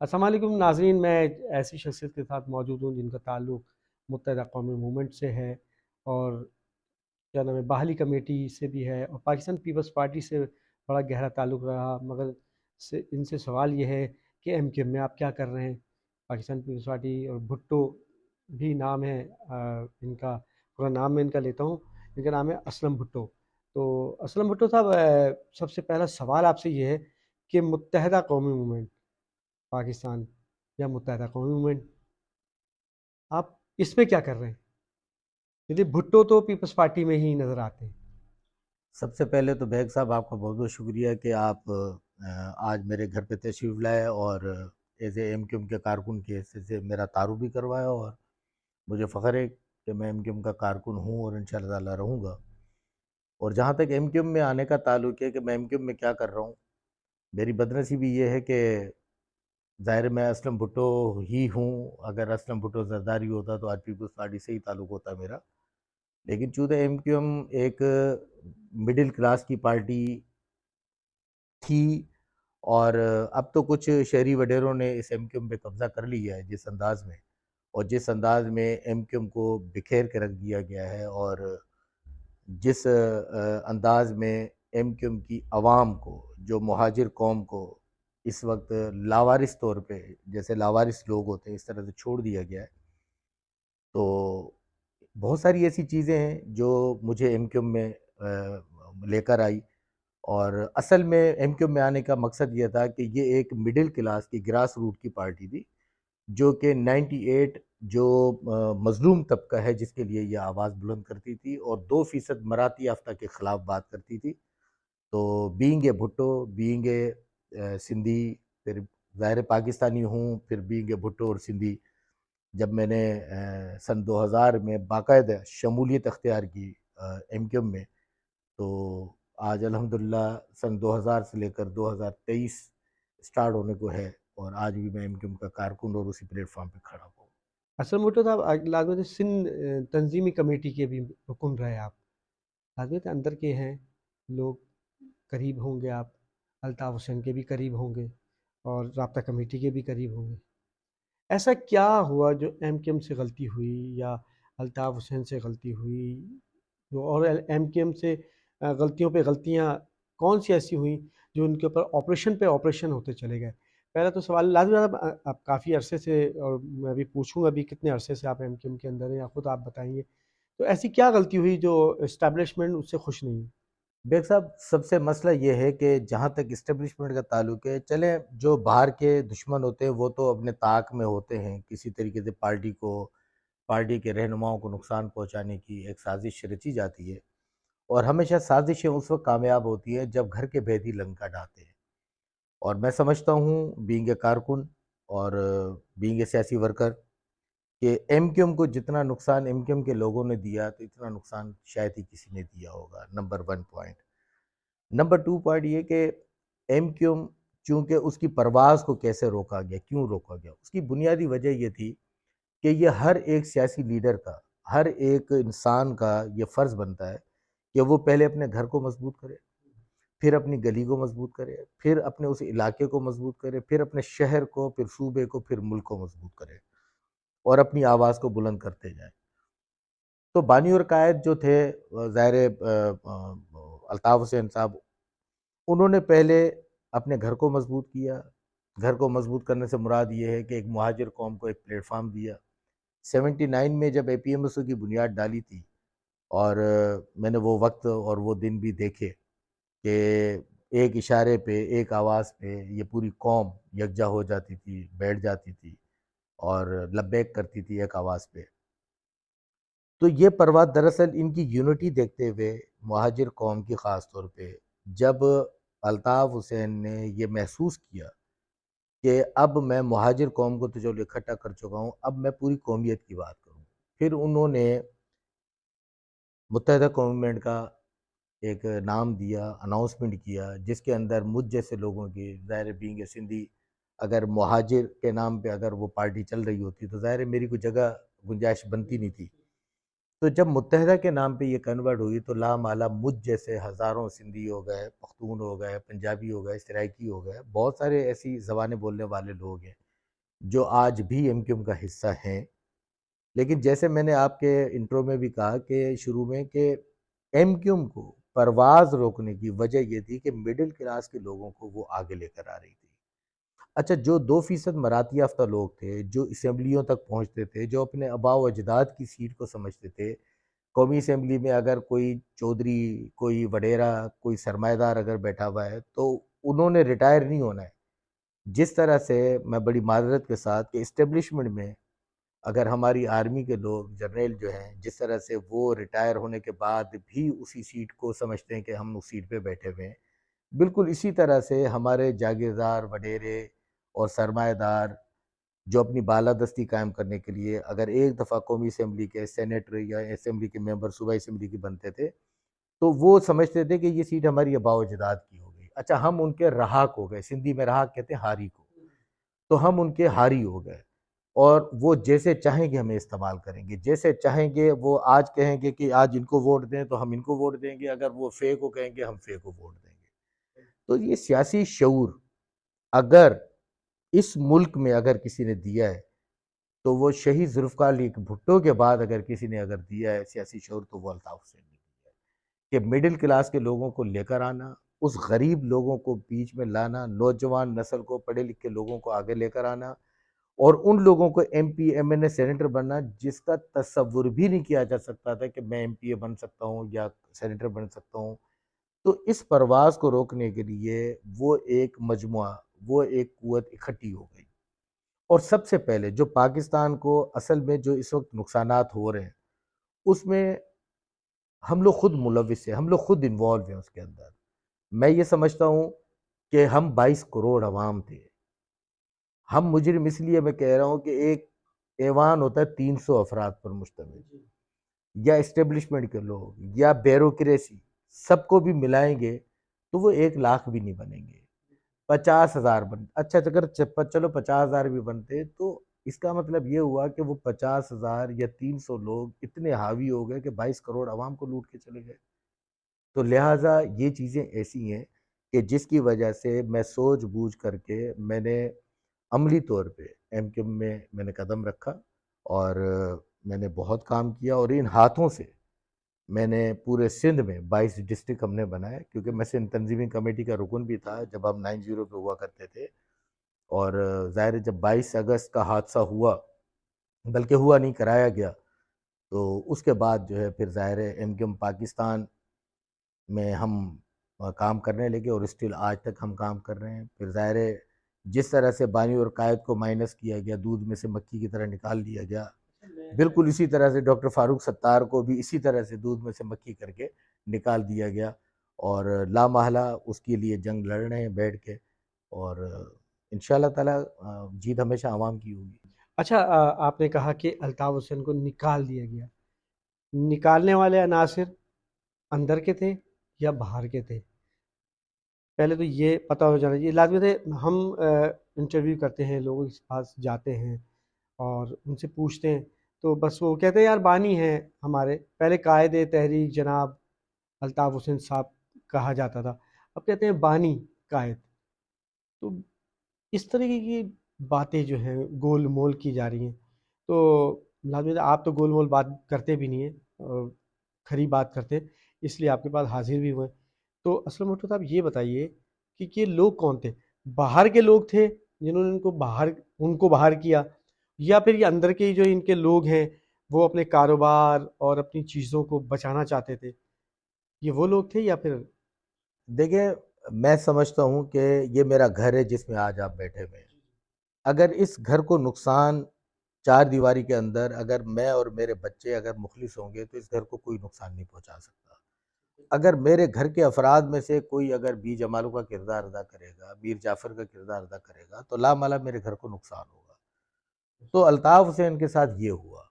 السلام علیکم ناظرین، میں ایسی شخصیت کے ساتھ موجود ہوں جن کا تعلق متحدہ قومی موومنٹ سے ہے، اور کیا نام ہے، باہلی کمیٹی سے بھی ہے، اور پاکستان پیپلز پارٹی سے بڑا گہرا تعلق رہا، مگر ان سے سوال یہ ہے کہ ایم کیو ایم میں آپ کیا کر رہے ہیں؟ پاکستان پیپلز پارٹی اور بھٹو بھی نام ہے ان کا، پورا نام میں ان کا لیتا ہوں، ان کا نام ہے اسلم بھٹو۔ تو اسلم بھٹو صاحب، سب سے پہلا سوال آپ سے یہ ہے کہ متحدہ قومی موومنٹ پاکستان یا متحدہ قومی موومنٹ، آپ اس میں کیا کر رہے ہیں؟ کیونکہ بھٹو تو پیپلز پارٹی میں ہی نظر آتے ہیں۔ سب سے پہلے تو بیگ صاحب آپ کا بہت بہت شکریہ کہ آپ آج میرے گھر پہ تشریف لائے اور as a MQM کے کارکن کے حیثیت سے میرا تعارف بھی کروایا، اور مجھے فخر ہے کہ میں ایم کیو ایم کا کارکن ہوں اور انشاءاللہ تعالیٰ رہوں گا۔ اور جہاں تک ایم کیو ایم میں آنے کا تعلق ہے کہ میں ایم کیو ایم میں کیا کر رہا ہوں، میری بدنصیبی یہ ہے کہ ظاہر میں اسلم بھٹو ہی ہوں۔ اگر اسلم بھٹو زرداری ہوتا تو آج پیپلز پارٹی سے ہی تعلق ہوتا میرا، لیکن چونکہ ایم کیو ایم ایک مڈل کلاس کی پارٹی تھی، اور اب تو کچھ شہری وڈیروں نے اس ایم کیو ایم پہ قبضہ کر لیا ہے جس انداز میں، اور جس انداز میں ایم کیو ایم کو بکھیر کے رکھ دیا گیا ہے، اور جس انداز میں ایم کیو ایم کی عوام کو، جو مہاجر قوم کو اس وقت لاوارث طور پہ، جیسے لاوارث لوگ ہوتے ہیں اس طرح سے چھوڑ دیا گیا ہے، تو بہت ساری ایسی چیزیں ہیں جو مجھے ایم کیو ایم میں لے کر آئی۔ اور اصل میں ایم کیو ایم میں آنے کا مقصد یہ تھا کہ یہ ایک مڈل کلاس کی گراس روٹ کی پارٹی تھی، جو کہ 98 جو مظلوم طبقہ ہے جس کے لیے یہ آواز بلند کرتی تھی، اور 2% مراعات یافتہ کے خلاف بات کرتی تھی۔ تو being a Bhutto, being a Sindhi, پھر ظاہر پاکستانی ہوں، پھر بینگ اے بھٹو اور سندھی، جب میں نے سن 2000 میں باقاعدہ شمولیت اختیار کی ایم کیو ایم میں، تو آج الحمدللہ سن 2000 سے لے کر 2023 سٹارٹ ہونے کو ہے، اور آج بھی میں ایم کیو ایم کا کارکن اور اسی پلیٹ فارم پہ کھڑا ہوں۔ اسلم بھٹو صاحب، لازمت سندھ تنظیمی کمیٹی کے بھی رکن رہے آپ، لازمت اندر کے ہیں لوگ، قریب ہوں گے آپ، الطاف حسین کے بھی قریب ہوں گے اور رابطہ کمیٹی کے بھی قریب ہوں گے۔ ایسا کیا ہوا جو ایم کیو ایم سے غلطی ہوئی یا الطاف حسین سے غلطی ہوئی، اور ایم کیو ایم سے غلطیوں پہ غلطیاں کون سی ایسی ہوئیں جو ان کے اوپر آپریشن پہ آپریشن ہوتے چلے گئے؟ پہلا تو سوال لازمی صاحب، آپ کافی عرصے سے، اور میں بھی پوچھوں گا بھی کتنے عرصے سے آپ ایم کیو ایم کے اندر ہیں، یا خود آپ بتائیں گے، تو ایسی کیا غلطی ہوئی جو اسٹیبلشمنٹ اس سے خوش نہیں ہے؟ بیگ صاحب، سب سے مسئلہ یہ ہے کہ جہاں تک اسٹیبلشمنٹ کا تعلق ہے، چلیں جو باہر کے دشمن ہوتے ہیں وہ تو اپنے طاق میں ہوتے ہیں، کسی طریقے سے پارٹی کے رہنماؤں کو نقصان پہنچانے کی ایک سازش رچی جاتی ہے، اور ہمیشہ سازشیں اس وقت کامیاب ہوتی ہیں جب گھر کے بھید ہی لنکا ڈھاتے ہیں۔ اور میں سمجھتا ہوں بینگ اے کارکن اور بینگ اے سیاسی ورکر کہ ایم کیو ایم کو جتنا نقصان ایم کیو ایم کے لوگوں نے دیا تو اتنا نقصان شاید ہی کسی نے دیا ہوگا، نمبر 1 پوائنٹ۔ نمبر 2 پوائنٹ یہ کہ ایم کیو ایم چونکہ اس کی پرواز کو کیسے روکا گیا، کیوں روکا گیا، اس کی بنیادی وجہ یہ تھی کہ یہ ہر ایک سیاسی لیڈر کا، ہر ایک انسان کا یہ فرض بنتا ہے کہ وہ پہلے اپنے گھر کو مضبوط کرے، پھر اپنی گلی کو مضبوط کرے، پھر اپنے اس علاقے کو مضبوط کرے، پھر اپنے شہر کو، پھر صوبے کو، پھر ملک کو مضبوط کرے، اور اپنی آواز کو بلند کرتے جائیں۔ تو بانی اور قائد جو تھے، ظاہر الطاف حسین صاحب، انہوں نے پہلے اپنے گھر کو مضبوط کیا۔ گھر کو مضبوط کرنے سے مراد یہ ہے کہ ایک مہاجر قوم کو ایک پلیٹ فارم دیا۔ 79 میں جب اے پی ایم ایس او کی بنیاد ڈالی تھی، اور میں نے وہ وقت اور وہ دن بھی دیکھے کہ ایک اشارے پہ، ایک آواز پہ یہ پوری قوم یکجا ہو جاتی تھی، بیٹھ جاتی تھی اور لبیک کرتی تھی ایک آواز پہ۔ تو یہ پرواز دراصل ان کی یونٹی دیکھتے ہوئے مہاجر قوم کی، خاص طور پہ جب الطاف حسین نے یہ محسوس کیا کہ اب میں مہاجر قوم کو تو جو اکٹھا کر چکا ہوں، اب میں پوری قومیت کی بات کروں، پھر انہوں نے متحدہ قومیت کا ایک نام دیا، اناؤنسمنٹ کیا، جس کے اندر مجھ جیسے لوگوں کی، ظاہر بینگ سندھی، اگر مہاجر کے نام پہ اگر وہ پارٹی چل رہی ہوتی تو ظاہر میری کوئی جگہ گنجائش بنتی نہیں تھی۔ تو جب متحدہ کے نام پہ یہ کنورٹ ہوئی تو لا مالا مجھ جیسے ہزاروں سندھی ہو گئے، پختون ہو گئے، پنجابی ہو گئے، سرائکی ہو گئے، بہت سارے ایسی زبانیں بولنے والے لوگ ہیں جو آج بھی ایم کیو ایم کا حصہ ہیں. لیکن جیسے میں نے آپ کے انٹرو میں بھی کہا کہ شروع میں کہ ایم کیو ایم کو پرواز روکنے کی وجہ یہ تھی کہ مڈل کلاس کے لوگوں کو وہ آگے لے کر آ رہی تھی. اچھا، جو 2% مراعات یافتہ لوگ تھے، جو اسمبلیوں تک پہنچتے تھے، جو اپنے آباء و اجداد کی سیٹ کو سمجھتے تھے، قومی اسمبلی میں اگر کوئی چودھری، کوئی وڈیرا، کوئی سرمایہ دار اگر بیٹھا ہوا ہے تو انہوں نے ریٹائر نہیں ہونا ہے. جس طرح سے میں بڑی معذرت کے ساتھ کہ اسٹیبلشمنٹ میں اگر ہماری آرمی کے لوگ جنرل جو ہیں، جس طرح سے وہ ریٹائر ہونے کے بعد بھی اسی سیٹ کو سمجھتے ہیں کہ ہم اس سیٹ پہ بیٹھے ہوئے ہیں، بالکل اسی طرح سے ہمارے جاگیردار، وڈیرے اور سرمایہ دار جو اپنی بالادستی قائم کرنے کے لیے اگر ایک دفعہ قومی اسمبلی کے سینیٹر یا اسمبلی کے ممبر صوبائی اسمبلی کے بنتے تھے تو وہ سمجھتے تھے کہ یہ سیٹ ہماری آباء و اجداد کی ہو گئی. اچھا، ہم ان کے رہاک ہو گئے، سندھی میں رہاک کہتے ہیں ہاری کو، تو ہم ان کے ہاری ہو گئے اور وہ جیسے چاہیں گے ہمیں استعمال کریں گے، جیسے چاہیں گے. وہ آج کہیں گے کہ آج ان کو ووٹ دیں تو ہم ان کو ووٹ دیں گے، اگر وہ فے کو کہیں گے ہم فے کو ووٹ دیں گے. تو یہ سیاسی شعور اگر اس ملک میں اگر کسی نے دیا ہے تو وہ شہید ذوالفقار علی بھٹو کے بعد اگر کسی نے اگر دیا ہے سیاسی شعور تو وہ الطاف حسین نے دیا ہے کہ مڈل کلاس کے لوگوں کو لے کر آنا، اس غریب لوگوں کو بیچ میں لانا، نوجوان نسل کو، پڑھے لکھے لوگوں کو آگے لے کر آنا اور ان لوگوں کو ایم پی ایم این اے سینیٹر بننا جس کا تصور بھی نہیں کیا جا سکتا تھا کہ میں ایم پی اے بن سکتا ہوں یا سینیٹر بن سکتا ہوں. تو اس پرواز کو روکنے کے لیے وہ ایک مجموعہ، وہ ایک قوت اکٹھی ہو گئی. اور سب سے پہلے جو پاکستان کو اصل میں جو اس وقت نقصانات ہو رہے ہیں اس میں ہم لوگ خود ملوث ہیں، ہم لوگ خود انوالو ہیں اس کے اندر. میں یہ سمجھتا ہوں کہ ہم 22 کروڑ عوام تھے. ہم مجرم اس لیے میں کہہ رہا ہوں کہ ایک ایوان ہوتا ہے 300 افراد پر مشتمل، یا اسٹیبلشمنٹ کے لوگ یا بیوروکریسی سب کو بھی ملائیں گے تو وہ 1 لاکھ بھی نہیں بنیں گے. 50,000 اچھا اگر چلو 50,000 بھی بنتے تو اس کا مطلب یہ ہوا کہ وہ 50,000 یا 300 لوگ اتنے حاوی ہو گئے کہ 22 کروڑ عوام کو لوٹ کے چلے گئے. تو لہٰذا یہ چیزیں ایسی ہیں کہ جس کی وجہ سے میں سوچ بوجھ کر کے میں نے عملی طور پہ ایم کیو ایم میں نے قدم رکھا اور میں نے بہت کام کیا اور ان ہاتھوں سے میں نے پورے سندھ میں 22 ڈسٹرکٹ ہم نے بنائے کیونکہ میں سندھ تنظیمی کمیٹی کا رکن بھی تھا جب ہم 90 پہ ہوا کرتے تھے. اور ظاہر ہے جب 22 اگست کا حادثہ ہوا، بلکہ ہوا نہیں کرایا گیا، تو اس کے بعد جو ہے پھر ظاہر ہے ایم کیو ایم پاکستان میں ہم کام کرنے لگے اور اسٹل آج تک ہم کام کر رہے ہیں. پھر ظاہر ہے جس طرح سے بانی اور قائد کو مائنس کیا گیا، دودھ میں سے مکھی کی طرح نکال دیا گیا، بالکل اسی طرح سے ڈاکٹر فاروق ستار کو بھی اسی طرح سے دودھ میں سے مکھی کر کے نکال دیا گیا اور لامحالہ اس کے لیے جنگ لڑ رہے ہیں بیٹھ کے اور انشاءاللہ تعالیٰ جیت ہمیشہ عوام کی ہوگی. اچھا، آپ نے کہا کہ الطاف حسین کو نکال دیا گیا. نکالنے والے عناصر اندر کے تھے یا باہر کے تھے؟ پہلے تو یہ پتہ ہو جانا چاہیے. لازمی تھے ہم انٹرویو کرتے ہیں، لوگوں کے پاس جاتے ہیں اور ان سے پوچھتے ہیں تو بس وہ کہتے ہیں یار بانی ہیں ہمارے. پہلے قائد تحریک جناب الطاف حسین صاحب کہا جاتا تھا، اب کہتے ہیں بانی قائد. تو اس طریقے کی باتیں جو ہیں گول مول کی جا رہی ہیں. تو لازمی ہے آپ تو گول مول بات کرتے بھی نہیں ہیں اور کھری بات کرتے، اس لیے آپ کے پاس حاضر بھی ہوئے. تو اسلم بھٹو صاحب یہ بتائیے کہ یہ لوگ کون تھے؟ باہر کے لوگ تھے جنہوں نے ان کو باہر کیا، یا پھر یہ اندر کے جو ان کے لوگ ہیں وہ اپنے کاروبار اور اپنی چیزوں کو بچانا چاہتے تھے؟ یہ وہ لوگ تھے یا پھر؟ دیکھیں، میں سمجھتا ہوں کہ یہ میرا گھر ہے جس میں آج آپ بیٹھے ہوئے ہیں. اگر اس گھر کو نقصان 4 دیواری کے اندر اگر میں اور میرے بچے اگر مخلص ہوں گے تو اس گھر کو کوئی نقصان نہیں پہنچا سکتا. اگر میرے گھر کے افراد میں سے کوئی اگر بی جمالو کا کردار ادا کرے گا، میر جعفر کا کردار ادا کرے گا تو لا مالا میرے گھر کو نقصان ہوگا. تو الطاف حسین کے ساتھ یہ ہوا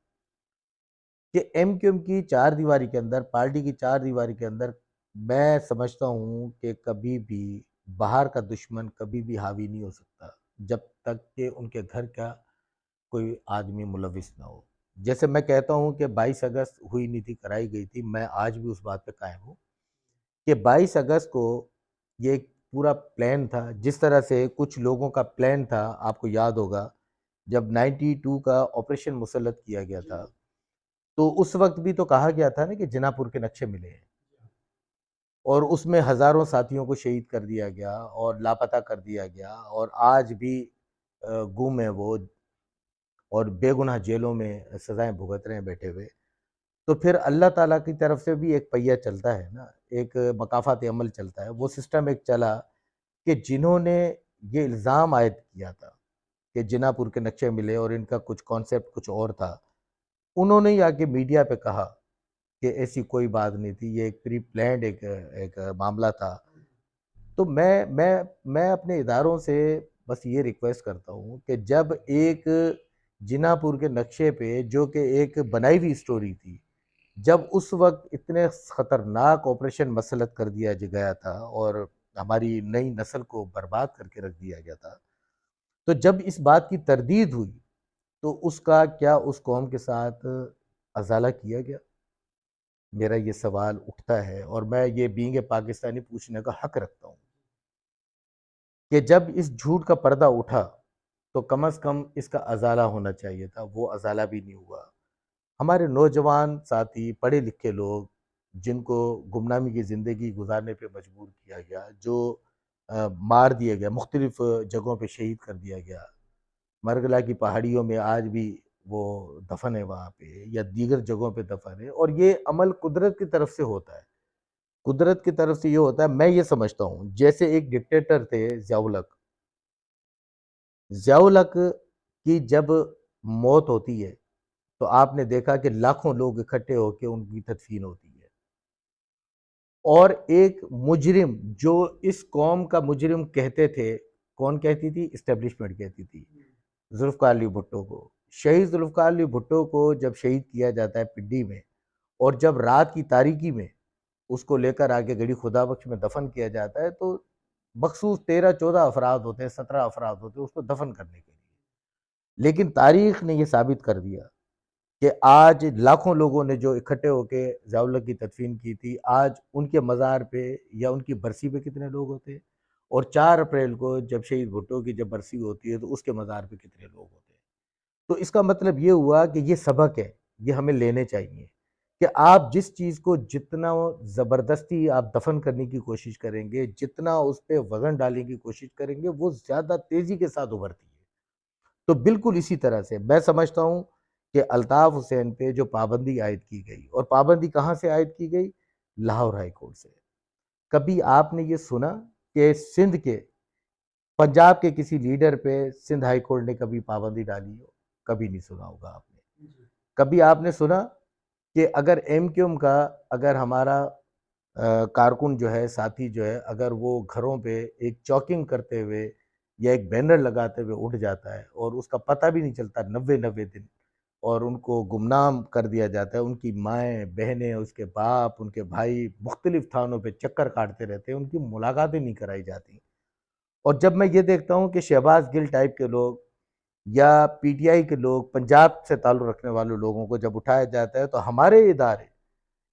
کہ ایم کیو ایم کی 4 دیواری کے اندر، پارٹی کی 4 دیواری کے اندر میں سمجھتا ہوں کہ کبھی بھی باہر کا دشمن کبھی بھی حاوی نہیں ہو سکتا جب تک کہ ان کے گھر کا کوئی آدمی ملوث نہ ہو. جیسے میں کہتا ہوں کہ 22 اگست ہوئی نہیں تھی، کرائی گئی تھی، میں آج بھی اس بات پہ قائم ہوں کہ 22 اگست کو یہ ایک پورا پلان تھا. جس طرح سے کچھ لوگوں کا پلان تھا، آپ کو یاد ہوگا جب 92 کا آپریشن مسلط کیا گیا تھا تو اس وقت بھی تو کہا گیا تھا نا کہ جنا پور کے نقشے ملے ہیں، اور اس میں ہزاروں ساتھیوں کو شہید کر دیا گیا اور لاپتہ کر دیا گیا، اور آج بھی گم ہیں وہ، اور بے گناہ جیلوں میں سزائیں بھگت رہے ہیں بیٹھے ہوئے۔ تو پھر اللہ تعالیٰ کی طرف سے بھی ایک پہیہ چلتا ہے نا، ایک مکافات عمل چلتا ہے، وہ سسٹم ایک چلا کہ جنہوں نے یہ الزام عائد کیا تھا کہ جنا پور کے نقشے ملے اور ان کا کچھ کانسیپٹ کچھ اور تھا، انہوں نے ہی آ کے میڈیا پہ کہا کہ ایسی کوئی بات نہیں تھی، یہ ایک پری پلانڈ ایک معاملہ تھا۔ تو میں اپنے اداروں سے بس یہ ریکویسٹ کرتا ہوں کہ جب ایک جنا پور کے نقشے پہ جو کہ ایک بنائی ہوئی سٹوری تھی، جب اس وقت اتنے خطرناک آپریشن مسلط کر دیا گیا تھا اور ہماری نئی نسل کو برباد کر کے رکھ دیا گیا تھا، تو جب اس بات کی تردید ہوئی تو اس کا کیا اس قوم کے ساتھ ازالہ کیا گیا؟ میرا یہ سوال اٹھتا ہے، اور میں یہ بینگ پاکستانی پوچھنے کا حق رکھتا ہوں کہ جب اس جھوٹ کا پردہ اٹھا تو کم از کم اس کا ازالہ ہونا چاہیے تھا، وہ ازالہ بھی نہیں ہوا۔ ہمارے نوجوان ساتھی، پڑھے لکھے لوگ جن کو گمنامی کی زندگی گزارنے پہ مجبور کیا گیا، جو مار دیا گیا، مختلف جگہوں پہ شہید کر دیا گیا، مرگلا کی پہاڑیوں میں آج بھی وہ دفن ہے وہاں پہ، یا دیگر جگہوں پہ دفن ہے، اور یہ عمل قدرت کی طرف سے ہوتا ہے۔ قدرت کی طرف سے یہ ہوتا ہے، میں یہ سمجھتا ہوں جیسے ایک ڈکٹیٹر تھے ضیاء الحق کی جب موت ہوتی ہے تو آپ نے دیکھا کہ لاکھوں لوگ اکٹھے ہو کے ان کی تدفین ہوتی ہے، اور ایک مجرم جو اس قوم کا مجرم کہتے تھے، کون کہتی تھی؟ اسٹیبلشمنٹ کہتی تھی، ذوالفقار علی بھٹو کو۔ شہید ذوالفقار علی بھٹو کو جب شہید کیا جاتا ہے پنڈی میں، اور جب رات کی تاریکی میں اس کو لے کر آگے گڑھی خدا بخش میں دفن کیا جاتا ہے، تو مخصوص 13-14 افراد ہوتے ہیں، 17 افراد ہوتے ہیں اس کو دفن کرنے کے لیے، لیکن تاریخ نے یہ ثابت کر دیا کہ آج لاکھوں لوگوں نے جو اکٹھے ہو کے ضیاء الحق کی تدفین کی تھی، آج ان کے مزار پہ یا ان کی برسی پہ کتنے لوگ ہوتے ہیں، اور 4 اپریل کو جب شہید بھٹو کی جب برسی ہوتی ہے تو اس کے مزار پہ کتنے لوگ ہوتے ہیں۔ تو اس کا مطلب یہ ہوا کہ یہ سبق ہے، یہ ہمیں لینے چاہیے کہ آپ جس چیز کو جتنا زبردستی آپ دفن کرنے کی کوشش کریں گے، جتنا اس پہ وزن ڈالنے کی کوشش کریں گے، وہ زیادہ تیزی کے ساتھ ابھرتی ہے۔ تو بالکل اسی طرح سے میں سمجھتا ہوں کہ الطاف حسین پہ جو پابندی عائد کی گئی، اور پابندی کہاں سے عائد کی گئی؟ لاہور ہائی کورٹ سے۔ کبھی آپ نے یہ سنا کہ سندھ کے، پنجاب کے کسی لیڈر پہ سندھ ہائی کورٹ نے کبھی پابندی ڈالی ہو؟ کبھی نہیں سنا ہوگا آپ نے۔ کبھی آپ نے سنا کہ اگر ایم کیو ایم کا، اگر ہمارا کارکن جو ہے، ساتھی جو ہے، اگر وہ گھروں پہ ایک چوکنگ کرتے ہوئے یا ایک بینر لگاتے ہوئے اٹھ جاتا ہے اور اس کا پتہ بھی نہیں چلتا 90 دن، اور ان کو گمنام کر دیا جاتا ہے، ان کی مائیں، بہنیں، اس کے باپ، ان کے بھائی مختلف تھانوں پہ چکر کاٹتے رہتے ہیں، ان کی ملاقاتیں نہیں کرائی جاتی، اور جب میں یہ دیکھتا ہوں کہ شہباز گل ٹائپ کے لوگ یا پی ٹی آئی کے لوگ، پنجاب سے تعلق رکھنے والے لوگوں کو جب اٹھایا جاتا ہے، تو ہمارے ادارے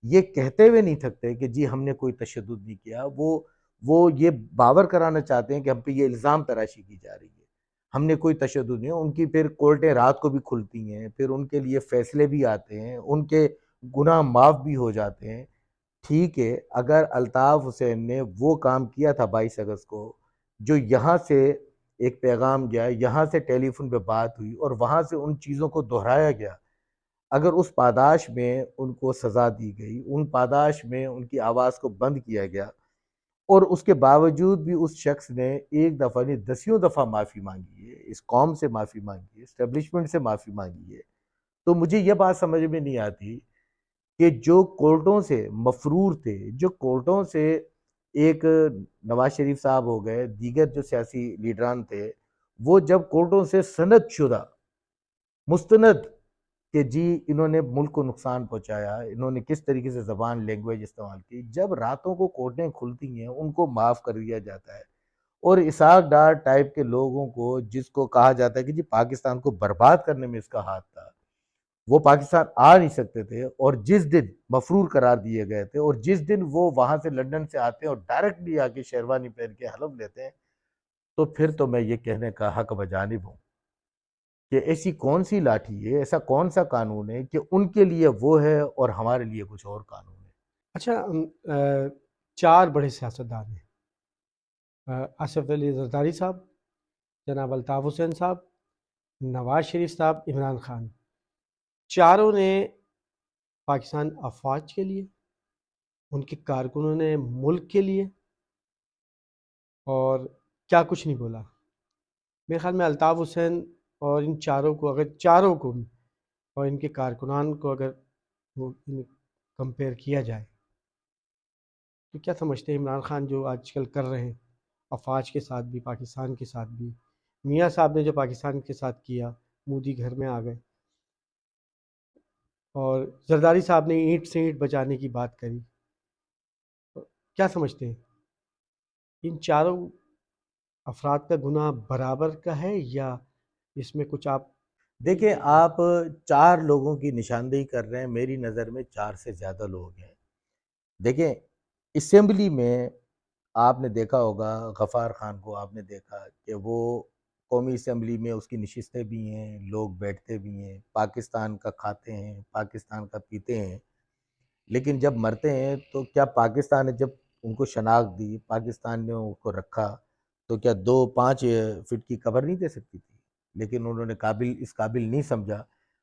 یہ کہتے ہوئے نہیں تھکتے کہ جی ہم نے کوئی تشدد نہیں کیا، وہ یہ باور کرانا چاہتے ہیں کہ ہم پہ یہ الزام تراشی کی جا رہی ہے، ہم نے کوئی تشدد نہیں۔ ان کی پھر کورٹیں رات کو بھی کھلتی ہیں، پھر ان کے لیے فیصلے بھی آتے ہیں، ان کے گناہ معاف بھی ہو جاتے ہیں۔ ٹھیک ہے، اگر الطاف حسین نے وہ کام کیا تھا 22 اگست کو، جو یہاں سے ایک پیغام گیا، یہاں سے ٹیلی فون پہ بات ہوئی اور وہاں سے ان چیزوں کو دہرایا گیا، اگر اس پاداش میں ان کو سزا دی گئی، ان پاداش میں ان کی آواز کو بند کیا گیا، اور اس کے باوجود بھی اس شخص نے ایک دفعہ نہیں 10 دفعہ معافی مانگی ہے، اس قوم سے معافی مانگی ہے، اسٹیبلشمنٹ سے معافی مانگی ہے، تو مجھے یہ بات سمجھ میں نہیں آتی کہ جو کورٹوں سے مفرور تھے، جو کورٹوں سے ایک نواز شریف صاحب ہو گئے، دیگر جو سیاسی لیڈران تھے، وہ جب کورٹوں سے سند شدہ، مستند، کہ جی انہوں نے ملک کو نقصان پہنچایا، انہوں نے کس طریقے سے زبان، لینگویج استعمال کی، جب راتوں کو کورٹیں کھلتی ہیں ان کو معاف کر دیا جاتا ہے، اور اسحاق ڈار ٹائپ کے لوگوں کو، جس کو کہا جاتا ہے کہ جی پاکستان کو برباد کرنے میں اس کا ہاتھ تھا، وہ پاکستان آ نہیں سکتے تھے، اور جس دن مفرور قرار دیے گئے تھے، اور جس دن وہ وہاں سے لندن سے آتے ہیں اور ڈائریکٹلی آ کے شیروانی پہن کے حلف لیتے ہیں، تو پھر تو میں یہ کہنے کا حق بجانب ہوں کہ ایسی کون سی لاٹھی ہے، ایسا کون سا قانون ہے کہ ان کے لیے وہ ہے اور ہمارے لیے کچھ اور قانون ہے؟ اچھا، 4 بڑے سیاستدان ہیں، اسد علی زرداری صاحب، جناب الطاف حسین صاحب، نواز شریف صاحب، عمران خان، چاروں نے پاکستان افواج کے لیے، ان کے کارکنوں نے ملک کے لیے اور کیا کچھ نہیں بولا۔ میرے خیال میں الطاف حسین اور ان چاروں کو، اگر چاروں کو اور ان کے کارکنان کو اگر وہ کمپیئر کیا جائے تو کیا سمجھتے ہیں عمران خان جو آج کل کر رہے ہیں افواج کے ساتھ بھی، پاکستان کے ساتھ بھی، میاں صاحب نے جو پاکستان کے ساتھ کیا، مودی گھر میں آ گئے، اور زرداری صاحب نے اینٹ سے اینٹ بچانے کی بات کری، کیا سمجھتے ہیں ان چاروں افراد کا گناہ برابر کا ہے یا اس میں کچھ آپ؟ دیکھیں، آپ 4 لوگوں کی نشاندہی کر رہے ہیں، میری نظر میں 4 سے زیادہ لوگ ہیں۔ دیکھیں، اسمبلی میں آپ نے دیکھا ہوگا، غفار خان کو آپ نے دیکھا کہ وہ قومی اسمبلی میں اس کی نشستیں بھی ہیں، لوگ بیٹھتے بھی ہیں، پاکستان کا کھاتے ہیں، پاکستان کا پیتے ہیں، لیکن جب مرتے ہیں تو کیا پاکستان نے جب ان کو شناخت دی، پاکستان نے ان کو رکھا، تو کیا 2-5 فٹ کی قبر نہیں دے سکتی تھی؟ لیکن انہوں نے اس قابل نہیں سمجھا،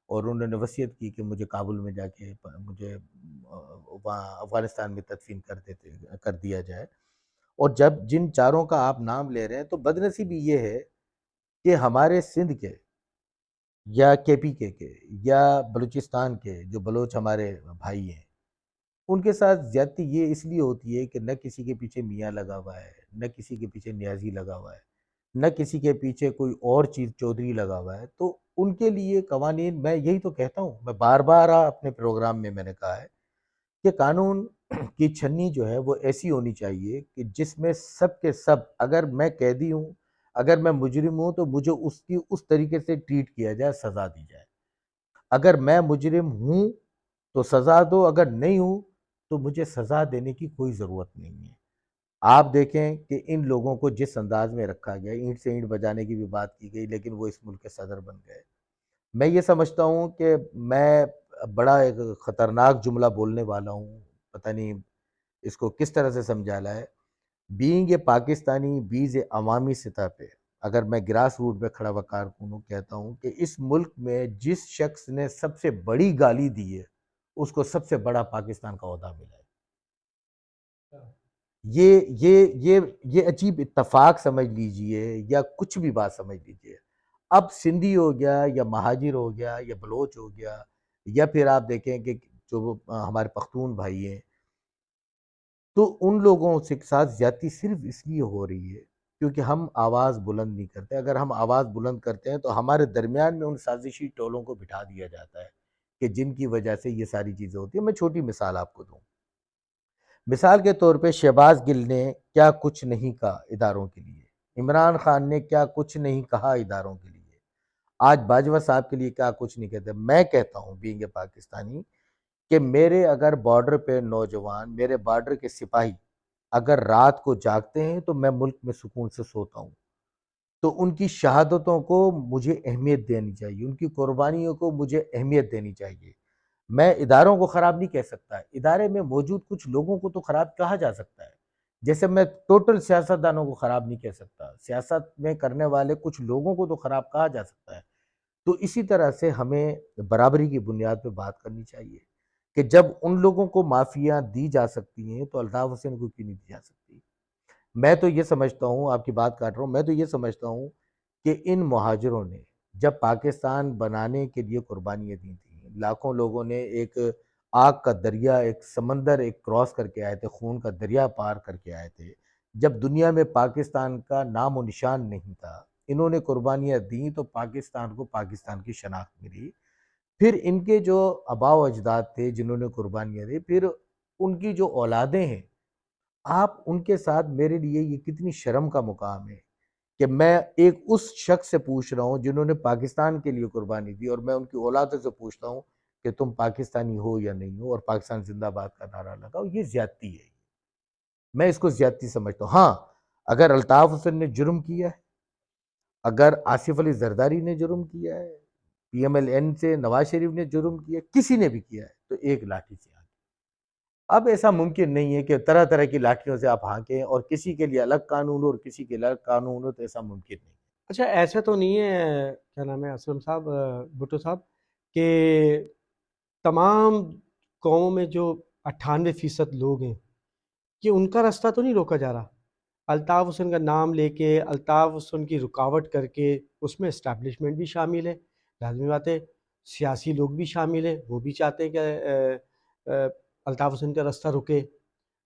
اور انہوں نے وصیت کی کہ مجھے کابل میں جا کے مجھے وہاں افغانستان میں تدفین کر دیا جائے۔ اور جب جن چاروں کا آپ نام لے رہے ہیں تو بدنصیبی یہ ہے کہ ہمارے سندھ کے یا کے پی کے یا بلوچستان کے جو بلوچ ہمارے بھائی ہیں، ان کے ساتھ زیادتی یہ اس لیے ہوتی ہے کہ نہ کسی کے پیچھے میاں لگا ہوا ہے، نہ کسی کے پیچھے نیازی لگا ہوا ہے، نہ کسی کے پیچھے کوئی اور چیز چودھری لگا ہوا ہے، تو ان کے لیے قوانین، میں یہی تو کہتا ہوں، میں بار بار اپنے پروگرام میں نے کہا ہے کہ قانون کی چھنی جو ہے وہ ایسی ہونی چاہیے کہ جس میں سب کے سب، اگر میں قیدی ہوں، اگر میں مجرم ہوں تو مجھے اس طریقے سے ٹریٹ کیا جائے، سزا دی جائے۔ اگر میں مجرم ہوں تو سزا دو، اگر نہیں ہوں تو مجھے سزا دینے کی کوئی ضرورت نہیں ہے۔ آپ دیکھیں کہ ان لوگوں کو جس انداز میں رکھا گیا، اینٹ سے اینٹ بجانے کی بھی بات کی گئی، لیکن وہ اس ملک کے صدر بن گئے۔ میں یہ سمجھتا ہوں کہ میں بڑا ایک خطرناک جملہ بولنے والا ہوں، پتہ نہیں اس کو کس طرح سے سمجھانا ہے۔ بینگ اے پاکستانی بیز اے عوامی سطح پہ، اگر میں گراس روٹ پہ کھڑا ہوا کارکن ہوں، کہتا ہوں کہ اس ملک میں جس شخص نے سب سے بڑی گالی دی ہے اس کو سب سے بڑا پاکستان کا عہدہ ملا ہے۔ یہ عجیب اتفاق سمجھ لیجئے یا کچھ بھی بات سمجھ لیجئے۔ اب سندھی ہو گیا یا مہاجر ہو گیا یا بلوچ ہو گیا، یا پھر آپ دیکھیں کہ جو ہمارے پختون بھائی ہیں، تو ان لوگوں سے ساتھ زیادتی صرف اس لیے ہو رہی ہے کیونکہ ہم آواز بلند نہیں کرتے۔ اگر ہم آواز بلند کرتے ہیں تو ہمارے درمیان میں ان سازشی ٹولوں کو بٹھا دیا جاتا ہے کہ جن کی وجہ سے یہ ساری چیزیں ہوتی ہیں۔ میں چھوٹی مثال آپ کو دوں، مثال کے طور پہ شہباز گل نے کیا کچھ نہیں کہا اداروں کے لیے، عمران خان نے کیا کچھ نہیں کہا اداروں کے لیے، آج باجوہ صاحب کے لیے کیا کچھ نہیں کہتے۔ میں کہتا ہوں بینگ اے پاکستانی کہ میرے اگر بارڈر پہ نوجوان، میرے بارڈر کے سپاہی اگر رات کو جاگتے ہیں تو میں ملک میں سکون سے سوتا ہوں، تو ان کی شہادتوں کو مجھے اہمیت دینی چاہیے، ان کی قربانیوں کو مجھے اہمیت دینی چاہیے۔ میں اداروں کو خراب نہیں کہہ سکتا، ادارے میں موجود کچھ لوگوں کو تو خراب کہا جا سکتا ہے، جیسے میں ٹوٹل سیاستدانوں کو خراب نہیں کہہ سکتا، سیاست میں کرنے والے کچھ لوگوں کو تو خراب کہا جا سکتا ہے۔ تو اسی طرح سے ہمیں برابری کی بنیاد پہ بات کرنی چاہیے کہ جب ان لوگوں کو معافیاں دی جا سکتی ہیں تو الطاف حسین کو کیوں نہیں دی جا سکتی؟ میں تو یہ سمجھتا ہوں، آپ کی بات کاٹ رہا ہوں، میں تو یہ سمجھتا ہوں کہ ان مہاجروں نے جب پاکستان بنانے کے لیے قربانیاں دی تھیں، لاکھوں لوگوں نے ایک آگ کا دریا، ایک سمندر ایک کراس کر کے آئے تھے، خون کا دریا پار کر کے آئے تھے، جب دنیا میں پاکستان کا نام و نشان نہیں تھا، انہوں نے قربانیاں دیں تو پاکستان کو پاکستان کی شناخت ملی۔ پھر ان کے جو آباء و اجداد تھے جنہوں نے قربانیاں دی، پھر ان کی جو اولادیں ہیں، آپ ان کے ساتھ، میرے لیے یہ کتنی شرم کا مقام ہے کہ میں ایک اس شخص سے پوچھ رہا ہوں جنہوں نے پاکستان کے لیے قربانی دی، اور میں ان کی اولادوں سے پوچھتا ہوں کہ تم پاکستانی ہو یا نہیں ہو، اور پاکستان زندہ باد کا نعرہ لگاؤ۔ یہ زیادتی ہے، میں اس کو زیادتی سمجھتا ہوں۔ ہاں، اگر الطاف حسین نے جرم کیا ہے، اگر آصف علی زرداری نے جرم کیا ہے، پی ایم ایل این سے نواز شریف نے جرم کیا ہے، کسی نے بھی کیا ہے تو ایک لاٹھی سے آگے۔ اب ایسا ممکن نہیں ہے کہ طرح طرح کی لاٹھیوں سے آپ ہانکیں اور کسی کے لیے الگ قانون ہو اور کسی کے لیے الگ قانون ہو، تو ایسا ممکن نہیں ہے۔ اچھا ایسا تو نہیں ہے کیا نام ہے اسلم صاحب، بھٹو صاحب، کہ تمام قوموں میں جو 98% لوگ ہیں کہ ان کا راستہ تو نہیں روکا جا رہا؟ الطاف حسین کا نام لے کے، الطاف حسین کی رکاوٹ کر کے، اس میں اسٹیبلشمنٹ بھی شامل ہے، لازمی بات ہے سیاسی لوگ بھی شامل ہیں، وہ بھی چاہتے ہیں کہ الطاف حسین کا راستہ رکے۔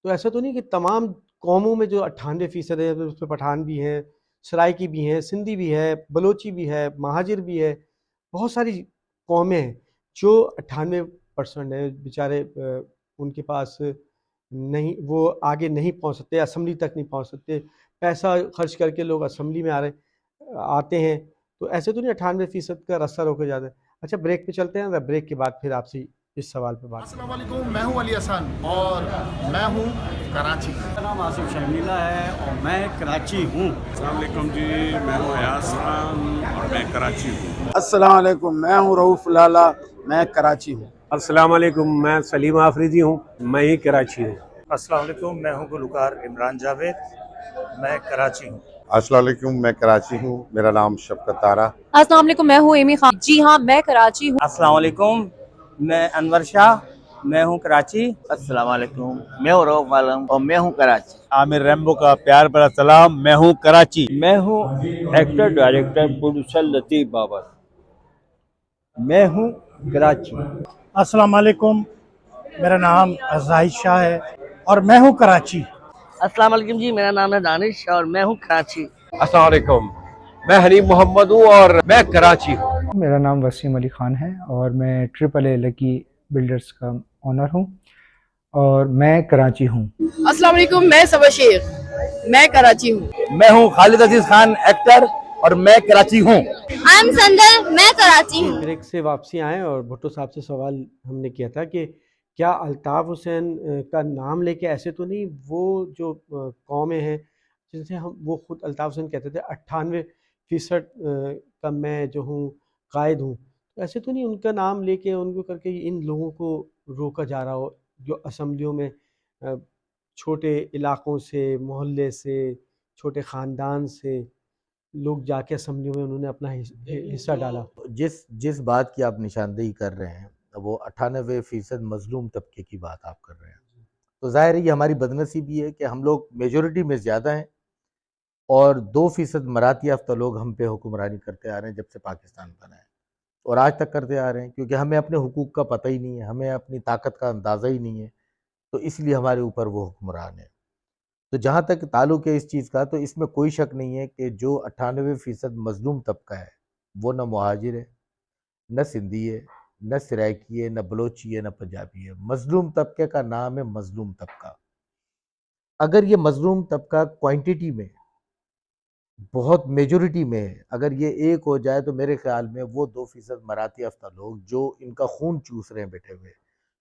تو ایسا تو نہیں کہ تمام قوموں میں جو 98% ہے، اس میں پٹھان بھی ہیں، سرائکی بھی ہیں، سندھی بھی ہے، بلوچی بھی ہے، مہاجر بھی ہے، بہت ساری قومیں ہیں جو 98% ہیں بیچارے، ان کے پاس نہیں، وہ آگے نہیں پہنچ سکتے، اسمبلی تک نہیں پہنچ سکتے، پیسہ خرچ کر کے لوگ اسمبلی میں آتے ہیں، تو ایسے تو نہیں 98% کا راستہ روکا جاتا ہے۔ اچھا بریک پہ چلتے ہیں، بریک کے بعد پھر آپ سے اس سوال پہ بات کریں۔ السلام علیکم، میں ہوں علی احسان اور میں ہوں کراچی۔ میرا نام آصف شرمیلا ہے اور میں کراچی ہوں۔ السلام علیکم جی، میں ہوں ایاز خان اور میں کراچی ہوں۔ السلام علیکم، میں ہوں رؤوف لالا، میں کراچی ہوں۔ السلام علیکم، میں سلیم آفریدی ہوں، میں ہی کراچی ہوں۔ السلام علیکم، میں ہوں گلوکار عمران جاوید، میں کراچی ہوں۔ السلام علیکم، میں کراچی ہوں، میرا نام شفقت طارہ۔ السلام علیکم، میں ہوں ایمی خان، جی ہاں میں کراچی ہوں۔ السلام علیکم، میں انور شاہ، میں ہوں کراچی۔ السلام علیکم، میں ہوں رؤوف عالم اور میں ہوں کراچی۔ عامر ریمبو کا پیار بھرا سلام، میں ہوں کراچی۔ میں ہوں ایکٹر ڈائریکٹر پروڈیوسر لطیف بابر، میں ہوں کراچی۔ السلام علیکم، میرا نام زاہد شاہ ہے اور میں ہوں کراچی۔ السلام علیکم جی، میرا نام ہے دانش اور میں ہوں کراچی۔ السلام علیکم، میں حنیف محمد ہوں اور میں کراچی ہوں۔ میرا نام وسیم علی خان ہے اور میں ٹرپل اے لکی بلڈرز کا اونر ہوں اور میں کراچی ہوں۔ السلام علیکم، میں صبا شیخ، میں کراچی ہوں۔ میں ہوں خالد عزیز خان ایکٹر اور میں کراچی ہوں۔ I'm سندر، میں کراچی ہوں۔ بریک سے واپسی آئیں اور بھٹو صاحب سے سوال ہم نے کیا تھا کہ کیا الطاف حسین کا نام لے کے ایسے تو نہیں وہ جو قومیں ہیں جن سے ہم، وہ خود الطاف حسین کہتے تھے 98% کا میں جو ہوں قائد ہوں، ایسے تو نہیں ان کا نام لے کے ان کو کر کے ان لوگوں کو روکا جا رہا ہو جو اسمبلیوں میں چھوٹے علاقوں سے، محلے سے، چھوٹے خاندان سے لوگ جا کے اسمبلیوں میں انہوں نے اپنا حصہ ڈالا؟ جس بات کی آپ نشاندہی کر رہے ہیں وہ 98% مظلوم طبقے کی بات آپ کر رہے ہیں، تو ظاہر ہے یہ ہماری بدنصیبی ہے کہ ہم لوگ میجورٹی میں زیادہ ہیں اور 2% مراعات یافتہ لوگ ہم پہ حکمرانی کرتے آ رہے ہیں جب سے پاکستان بنا ہے اور آج تک کرتے آ رہے ہیں، کیونکہ ہمیں اپنے حقوق کا پتہ ہی نہیں ہے، ہمیں اپنی طاقت کا اندازہ ہی نہیں ہے، تو اس لیے ہمارے اوپر وہ حکمران ہے۔ تو جہاں تک تعلق ہے اس چیز کا، تو اس میں کوئی شک نہیں ہے کہ جو 98% مظلوم طبقہ ہے وہ نہ مہاجر ہے، نہ سندھی ہے، نہ سرائکی ہے، نہ بلوچی ہے، نہ پنجابی ہے۔ مظلوم طبقے کا نام ہے مظلوم طبقہ۔ اگر یہ مظلوم طبقہ کوانٹیٹی میں بہت میجورٹی میں ہے، اگر یہ ایک ہو جائے تو میرے خیال میں وہ 2% مراعات یافتہ لوگ جو ان کا خون چوس رہے ہیں بیٹھے ہوئے،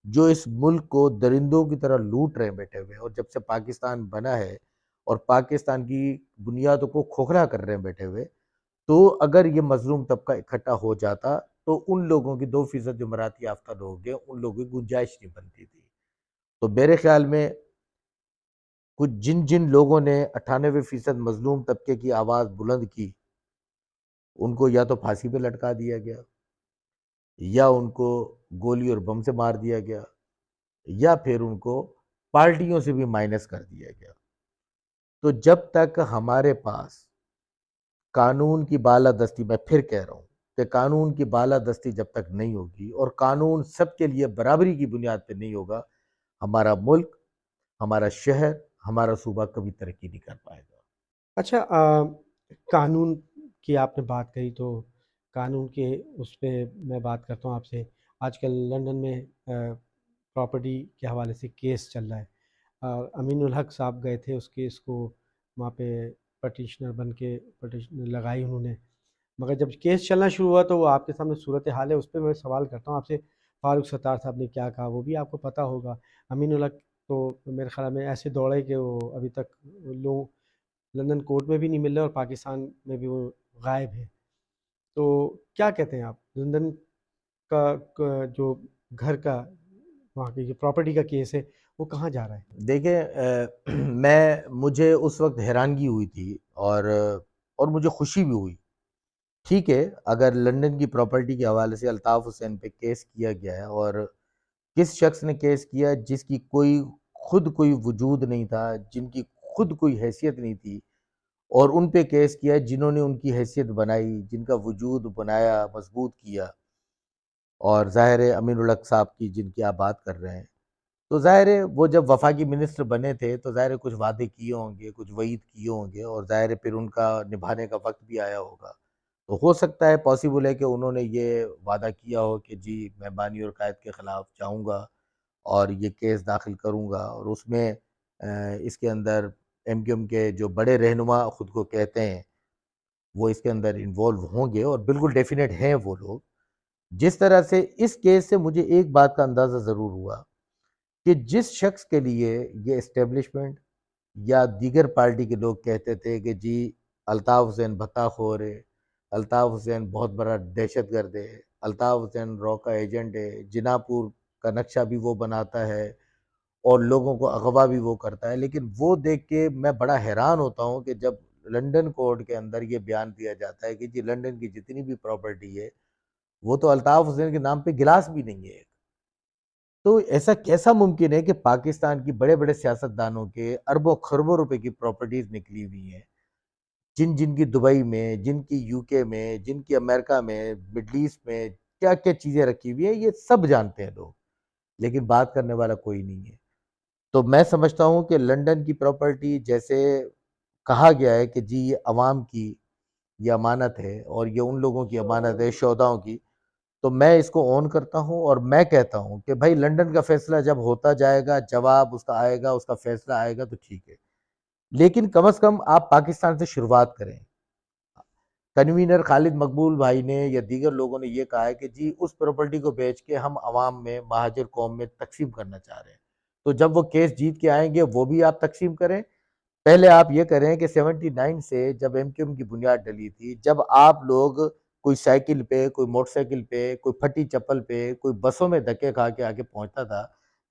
جو اس ملک کو درندوں کی طرح لوٹ رہے ہیں بیٹھے ہوئے، اور جب سے پاکستان بنا ہے اور پاکستان کی بنیادوں کو کھوکھلا کر رہے ہیں بیٹھے ہوئے، تو اگر یہ مظلوم طبقہ اکٹھا ہو جاتا تو ان لوگوں کی 2% جو مراعات یافتہ لوگ ہیں ان لوگوں کی گنجائش نہیں بنتی تھی۔ تو میرے خیال میں کچھ جن لوگوں نے 98% مظلوم طبقے کی آواز بلند کی، ان کو یا تو پھانسی پہ لٹکا دیا گیا، یا ان کو گولی اور بم سے مار دیا گیا، یا پھر ان کو پارٹیوں سے بھی مائنس کر دیا گیا۔ تو جب تک ہمارے پاس قانون کی بالادستی، میں پھر کہہ رہا ہوں کہ قانون کی بالادستی جب تک نہیں ہوگی اور قانون سب کے لیے برابری کی بنیاد پہ نہیں ہوگا، ہمارا ملک، ہمارا شہر، ہمارا صوبہ کبھی ترقی نہیں کر پائے گا۔ اچھا قانون کی آپ نے بات کہی تو قانون کے اس پہ میں بات کرتا ہوں آپ سے۔ آج کل لندن میں پراپرٹی کے حوالے سے کیس چل رہا ہے، امین الحق صاحب گئے تھے اس کیس کو وہاں پہ پٹیشنر بن کے پٹیشن لگائی انہوں نے، مگر جب کیس چلنا شروع ہوا تو وہ آپ کے سامنے صورتحال ہے، اس پہ میں سوال کرتا ہوں آپ سے۔ فاروق ستار صاحب نے کیا کہا وہ بھی آپ کو پتہ ہوگا۔ امین الحق تو میرے خیال میں ایسے دوڑے کہ وہ ابھی تک لوگ لندن کورٹ میں بھی نہیں مل رہے اور پاکستان میں بھی وہ غائب ہے. تو کیا کہتے ہیں آپ لندن کا جو گھر کا وہاں کی جو پراپرٹی کا کیس ہے وہ کہاں جا رہا ہے؟ دیکھیں مجھے اس وقت حیرانگی ہوئی تھی اور مجھے خوشی بھی ہوئی. ٹھیک ہے، اگر لندن کی پراپرٹی کے حوالے سے الطاف حسین پہ کیس کیا گیا ہے، اور کس شخص نے کیس کیا جس کی کوئی وجود نہیں تھا، جن کی خود کوئی حیثیت نہیں تھی، اور ان پہ کیس کیا جنہوں نے ان کی حیثیت بنائی، جن کا وجود بنایا، مضبوط کیا. اور ظاہر ہے امین الحق صاحب کی جن کی آپ بات کر رہے ہیں، تو ظاہر ہے وہ جب وفاقی منسٹر بنے تھے تو ظاہر ہے کچھ وعدے کیے ہوں گے، کچھ وعید کیے ہوں گے، اور ظاہر ہے پھر ان کا نبھانے کا وقت بھی آیا ہوگا. تو ہو سکتا ہے پاسبل ہے کہ انہوں نے یہ وعدہ کیا ہو کہ جی میں بانی اور قائد کے خلاف جاؤں گا اور یہ کیس داخل کروں گا، اور اس میں اس کے اندر ایم کیو ایم کے جو بڑے رہنما خود کو کہتے ہیں وہ اس کے اندر انوالو ہوں گے، اور بالکل ڈیفینیٹ ہیں وہ لوگ. جس طرح سے اس کیس سے مجھے ایک بات کا اندازہ ضرور ہوا کہ جس شخص کے لیے یہ اسٹیبلشمنٹ یا دیگر پارٹی کے لوگ کہتے تھے کہ جی الطاف حسین بھتہ خور ہے، الطاف حسین بہت بڑا دہشت گرد ہے، الطاف حسین رو کا ایجنٹ ہے، جنا پور کا نقشہ بھی وہ بناتا ہے اور لوگوں کو اغوا بھی وہ کرتا ہے، لیکن وہ دیکھ کے میں بڑا حیران ہوتا ہوں کہ جب لنڈن کورٹ کے اندر یہ بیان دیا جاتا ہے کہ جی لنڈن کی جتنی بھی پراپرٹی ہے وہ تو الطاف حسین کے نام پہ گلاس بھی نہیں ہے. تو ایسا کیسا ممکن ہے کہ پاکستان کی بڑے بڑے سیاستدانوں کے اربوں خربوں روپے کی پراپرٹیز نکلی ہوئی ہیں، جن کی دبئی میں، جن کی یو کے میں، جن کی امریکہ میں، مڈل ایسٹ میں کیا کیا چیزیں رکھی ہوئی ہیں، یہ سب جانتے ہیں لوگ، لیکن بات کرنے والا کوئی نہیں ہے. تو میں سمجھتا ہوں کہ لنڈن کی پراپرٹی جیسے کہا گیا ہے کہ جی یہ عوام کی یہ امانت ہے اور یہ ان لوگوں کی امانت ہے شہداؤں کی، تو میں اس کو اون کرتا ہوں اور میں کہتا ہوں کہ بھائی لنڈن کا فیصلہ جب ہوتا جائے گا، جواب اس کا آئے گا، اس کا فیصلہ آئے گا تو ٹھیک ہے، لیکن کم از کم آپ پاکستان سے شروعات کریں. کنوینر خالد مقبول بھائی نے یا دیگر لوگوں نے یہ کہا ہے کہ جی اس پراپرٹی کو بیچ کے ہم عوام میں، مہاجر قوم میں تقسیم کرنا چاہ رہے ہیں. تو جب وہ کیس جیت کے آئیں گے وہ بھی آپ تقسیم کریں. پہلے آپ یہ کریں کہ 79 سے جب ایم کیو ایم کی بنیاد ڈلی تھی، جب آپ لوگ کوئی سائیکل پہ، کوئی موٹر سائیکل پہ، کوئی پھٹی چپل پہ، کوئی بسوں میں دھکے کھا کے آگے پہنچتا تھا،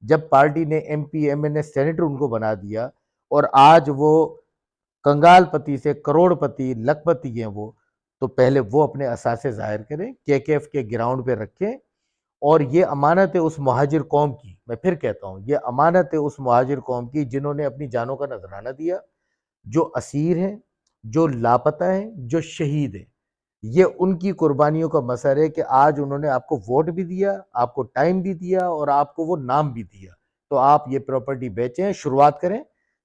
جب پارٹی نے ایم پی ایم این اے سینیٹر ان کو بنا دیا اور آج وہ کنگال پتی سے کروڑ پتی لکھ پتی ہیں وہ، تو پہلے وہ اپنے اثاثے ظاہر کریں، کے ایف کے گراؤنڈ پہ رکھیں. اور یہ امانت ہے اس مہاجر قوم کی، میں پھر کہتا ہوں یہ امانت ہے اس مہاجر قوم کی جنہوں نے اپنی جانوں کا نذرانہ دیا، جو اسیر ہیں، جو لاپتہ ہیں، جو شہید ہیں. یہ ان کی قربانیوں کا مثر ہے کہ آج انہوں نے آپ کو ووٹ بھی دیا، آپ کو ٹائم بھی دیا اور آپ کو وہ نام بھی دیا. تو آپ یہ پراپرٹی بیچیں، شروعات کریں،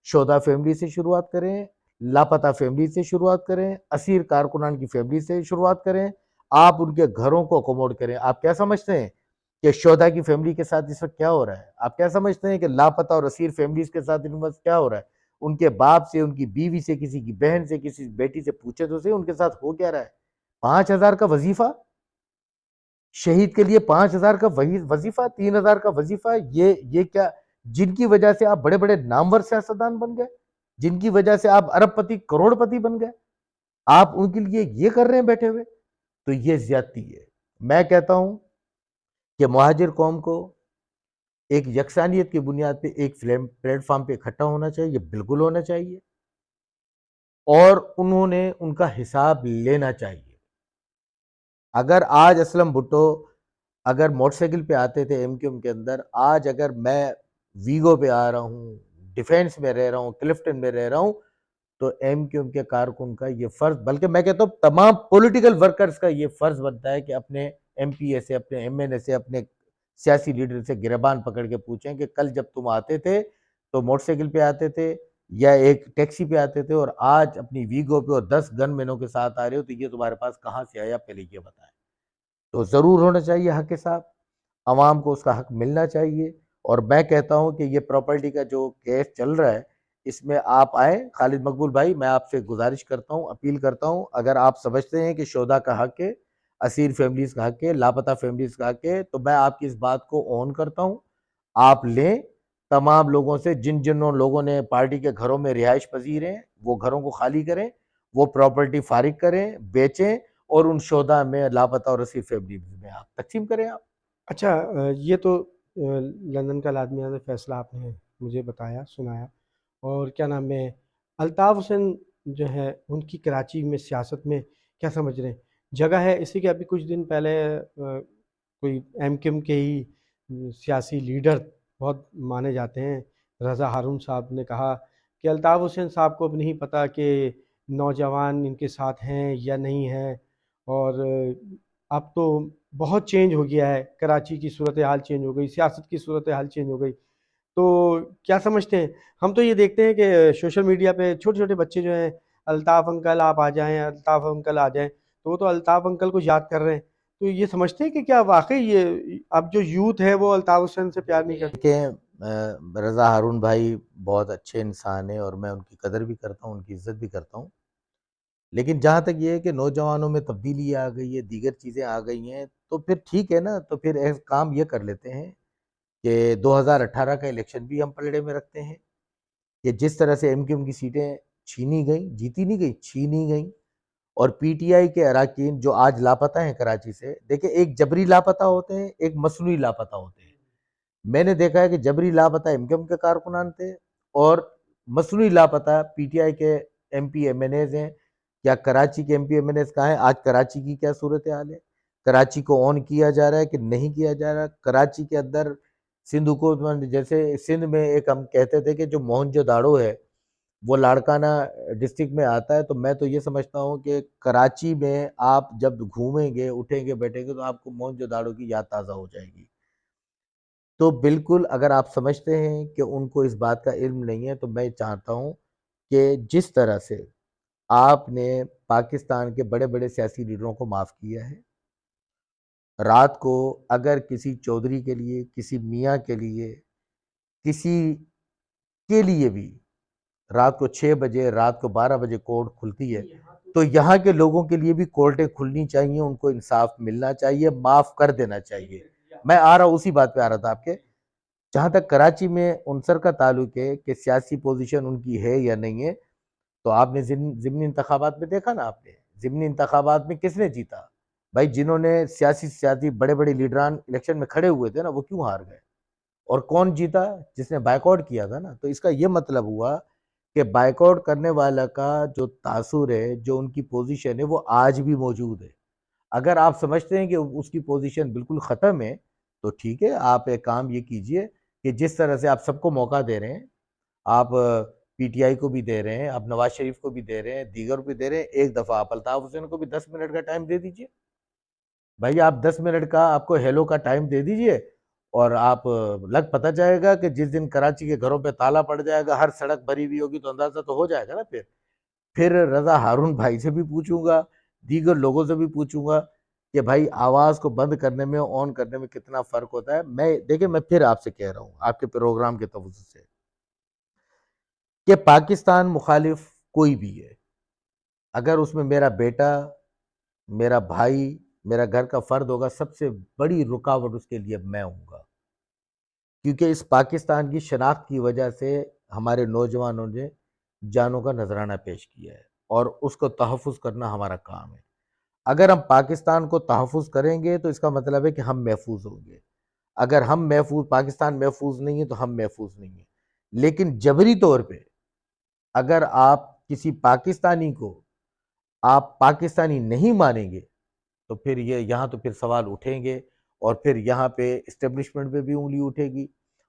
شہداء فیملی سے شروعات کریں، لاپتہ فیملی سے شروعات کریں، اسیر کارکنان کی فیملی سے شروعات کریں، آپ ان کے گھروں کو اکوموڈ کریں. آپ کیا سمجھتے ہیں کہ شہداء کی فیملی کے ساتھ اس وقت کیا ہو رہا ہے؟ آپ کیا سمجھتے ہیں کہ لاپتہ اور اسیر فیملیز کے ساتھ اس وقت کیا ہو رہا ہے؟ ان کے باپ سے، ان کی بیوی سے، کسی کی بہن سے، کسی بیٹی سے پوچھے تو صحیح ان کے ساتھ ہو کیا رہا ہے؟ 5,000 کا وظیفہ شہید کے لیے، 5,000 کا وظیفہ، 3,000 کا وظیفہ، یہ کیا؟ جن کی وجہ سے آپ بڑے بڑے نامور سیاستدان بن گئے، جن کی وجہ سے آپ ارب پتی کروڑ پتی بن گئے، آپ ان کے لیے یہ کر رہے ہیں بیٹھے ہوئے. تو یہ زیادتی ہے. میں کہتا ہوں کہ مہاجر قوم کو ایک یکسانیت کی بنیاد پہ ایک پلیٹ فارم پہ اکٹھا ہونا چاہیے، یہ بالکل ہونا چاہیے، اور انہوں نے ان کا حساب لینا چاہیے. اگر آج اسلم بھٹو اگر موٹر سائیکل پہ آتے تھے ایم کیو ایم کے اندر، آج اگر میں ویگو پہ آ رہا ہوں، ڈیفینس میں رہ رہا ہوں، کلفٹن میں رہ رہا ہوں، تو ایم کیو ایم کے کارکن کا یہ فرض، بلکہ میں کہتا ہوں تمام پولیٹیکل ورکرز کا یہ فرض بنتا ہے کہ اپنے ایم پی اے سے، اپنے ایم این اے سے، اپنے سیاسی لیڈر سے گریبان پکڑ کے پوچھیں کہ کل جب تم آتے تھے تو موٹر سائیکل پہ آتے تھے یا ایک ٹیکسی پہ آتے تھے، اور آج اپنی ویگو پہ اور 10 گن مینوں کے ساتھ آ رہے ہو، تو یہ تمہارے پاس کہاں سے آیا؟ پہلے یہ بتائیں. تو ضرور ہونا چاہیے حق کے ساتھ، عوام کو اس کا حق ملنا چاہیے. اور میں کہتا ہوں کہ یہ پراپرٹی کا جو کیس چل رہا ہے اس میں آپ آئیں. خالد مقبول بھائی، میں آپ سے گزارش کرتا ہوں، اپیل کرتا ہوں، اگر آپ سمجھتے ہیں کہ شہداء کا حق ہے، اسیر فیملیز کا حق ہے، لاپتہ فیملیز کا حق ہے، تو میں آپ کی اس بات کو اون کرتا ہوں. آپ لیں تمام لوگوں سے، جن لوگوں نے پارٹی کے گھروں میں رہائش پذیر ہیں وہ گھروں کو خالی کریں، وہ پراپرٹی فارغ کریں، بیچیں اور ان شہداء میں لاپتہ اور رسی فیملی میں آپ تقسیم کریں آپ۔ اچھا یہ تو لندن کا لازمیانہ فیصلہ آپ نے مجھے بتایا، سنایا، اور کیا نام ہے الطاف حسین جو ہے ان کی کراچی میں سیاست میں کیا سمجھ رہے ہیں جگہ ہے؟ اسی کے ابھی کچھ دن پہلے کوئی ایم کیو ایم کے ہی سیاسی لیڈر بہت مانے جاتے ہیں رضا ہارون صاحب نے کہا کہ الطاف حسین صاحب کو اب نہیں پتہ کہ نوجوان ان کے ساتھ ہیں یا نہیں ہیں، اور اب تو بہت چینج ہو گیا ہے، کراچی کی صورتحال چینج ہو گئی، سیاست کی صورتحال چینج ہو گئی۔ تو کیا سمجھتے ہیں؟ ہم تو یہ دیکھتے ہیں کہ سوشل میڈیا پہ چھوٹے چھوٹے بچے جو ہیں الطاف انکل آپ آ جائیں، الطاف انکل آ جائیں، تو وہ تو الطاف انکل کو یاد کر رہے ہیں۔ تو یہ سمجھتے ہیں کہ کیا واقعی یہ اب جو یوتھ ہے وہ الطاف حسین سے پیار نہیں کرتے؟ کہ رضا ہارون بھائی بہت اچھے انسان ہیں اور میں ان کی قدر بھی کرتا ہوں، ان کی عزت بھی کرتا ہوں، لیکن جہاں تک یہ ہے کہ نوجوانوں میں تبدیلی آ گئی ہے، دیگر چیزیں آ گئی ہیں، تو پھر ٹھیک ہے نا، تو پھر ایک کام یہ کر لیتے ہیں کہ 2018 کا الیکشن بھی ہم پلڑے میں رکھتے ہیں کہ جس طرح سے ایم کیو ایم کی سیٹیں چھینی گئیں، جیتی نہیں گئی، چھینی گئیں، اور پی ٹی آئی کے اراکین جو آج لاپتہ ہیں کراچی سے، دیکھیں ایک جبری لاپتہ ہوتے ہیں، ایک مصنوعی لاپتہ ہوتے ہیں۔ میں نے دیکھا ہے کہ جبری لاپتہ ایم کیو ایم کے کارکنان تھے اور مصنوعی لاپتہ پی ٹی آئی کے MP MNAs ہیں۔ کیا کراچی کے MP MNAs کہاں ہیں؟ آج کراچی کی کیا صورتحال ہے؟ کراچی کو آن کیا جا رہا ہے کہ نہیں کیا جا رہا؟ کراچی کے اندر سندھ حکومت، جیسے سندھ میں ایک ہم کہتے تھے کہ جو موہنجو داڑو ہے وہ لاڑکانہ ڈسٹرکٹ میں آتا ہے، تو میں تو یہ سمجھتا ہوں کہ کراچی میں آپ جب گھومیں گے، اٹھیں گے، بیٹھیں گے، تو آپ کو موہنجو داڑو کی یاد تازہ ہو جائے گی۔ تو بالکل اگر آپ سمجھتے ہیں کہ ان کو اس بات کا علم نہیں ہے، تو میں چاہتا ہوں کہ جس طرح سے آپ نے پاکستان کے بڑے بڑے سیاسی لیڈروں کو معاف کیا ہے، رات کو اگر کسی چودھری کے لیے، کسی میاں کے لیے، کسی کے لیے بھی رات کو 6 بجے، رات کو 12 بجے کورٹ کھلتی ہے، تو یہاں کے لوگوں کے لیے بھی کورٹیں کھلنی چاہیے، ان کو انصاف ملنا چاہیے، معاف کر دینا چاہیے۔ میں اسی بات پہ آ رہا تھا آپ کے، جہاں تک کراچی میں عنصر کا تعلق ہے کہ سیاسی پوزیشن ان کی ہے یا نہیں ہے، تو آپ نے ضمنی انتخابات میں دیکھا نا، آپ نے ضمنی انتخابات میں کس نے جیتا؟ بھائی جنہوں نے سیاسی بڑے بڑے لیڈران الیکشن میں کھڑے ہوئے تھے نا، وہ کیوں ہار گئے؟ اور کون جیتا؟ جس نے بائیکاٹ کیا تھا نا۔ تو اس کا یہ مطلب ہوا کہ بائیکاٹ کرنے والا کا جو تاثر ہے، جو ان کی پوزیشن ہے، وہ آج بھی موجود ہے۔ اگر آپ سمجھتے ہیں کہ اس کی پوزیشن بالکل ختم ہے، تو ٹھیک ہے، آپ ایک کام یہ کیجئے کہ جس طرح سے آپ سب کو موقع دے رہے ہیں، آپ پی ٹی آئی کو بھی دے رہے ہیں، آپ نواز شریف کو بھی دے رہے ہیں، دیگر کو بھی دے رہے ہیں، ایک دفعہ آپ الطاف حسین کو بھی 10 منٹ کا ٹائم دے دیجئے۔ بھائی آپ 10 منٹ کا آپ کو ہیلو کا ٹائم دے دیجئے، اور آپ لگ پتہ جائے گا کہ جس دن کراچی کے گھروں پہ تالا پڑ جائے گا، ہر سڑک بھری ہوئی ہوگی، تو اندازہ تو ہو جائے گا نا۔ پھر رضا ہارون بھائی سے بھی پوچھوں گا، دیگر لوگوں سے بھی پوچھوں گا کہ بھائی آواز کو بند کرنے میں، آن کرنے میں کتنا فرق ہوتا ہے۔ دیکھیں میں پھر آپ سے کہہ رہا ہوں، آپ کے پروگرام کے توسط سے، کہ پاکستان مخالف کوئی بھی ہے، اگر اس میں میرا بیٹا، میرا بھائی، میرا گھر کا فرد ہوگا، سب سے بڑی رکاوٹ اس کے لیے میں ہوں گا، کیونکہ اس پاکستان کی شناخت کی وجہ سے ہمارے نوجوانوں نے جانوں کا نذرانہ پیش کیا ہے، اور اس کو تحفظ کرنا ہمارا کام ہے۔ اگر ہم پاکستان کو تحفظ کریں گے تو اس کا مطلب ہے کہ ہم محفوظ ہوں گے۔ اگر ہم پاکستان محفوظ نہیں ہے تو ہم محفوظ نہیں ہیں۔ لیکن جبری طور پہ اگر آپ کسی پاکستانی کو آپ پاکستانی نہیں مانیں گے، تو پھر یہاں تو پھر سوال اٹھیں گے، اور پھر یہاں پہ اسٹیبلشمنٹ پہ بھی انگلی اٹھے گی،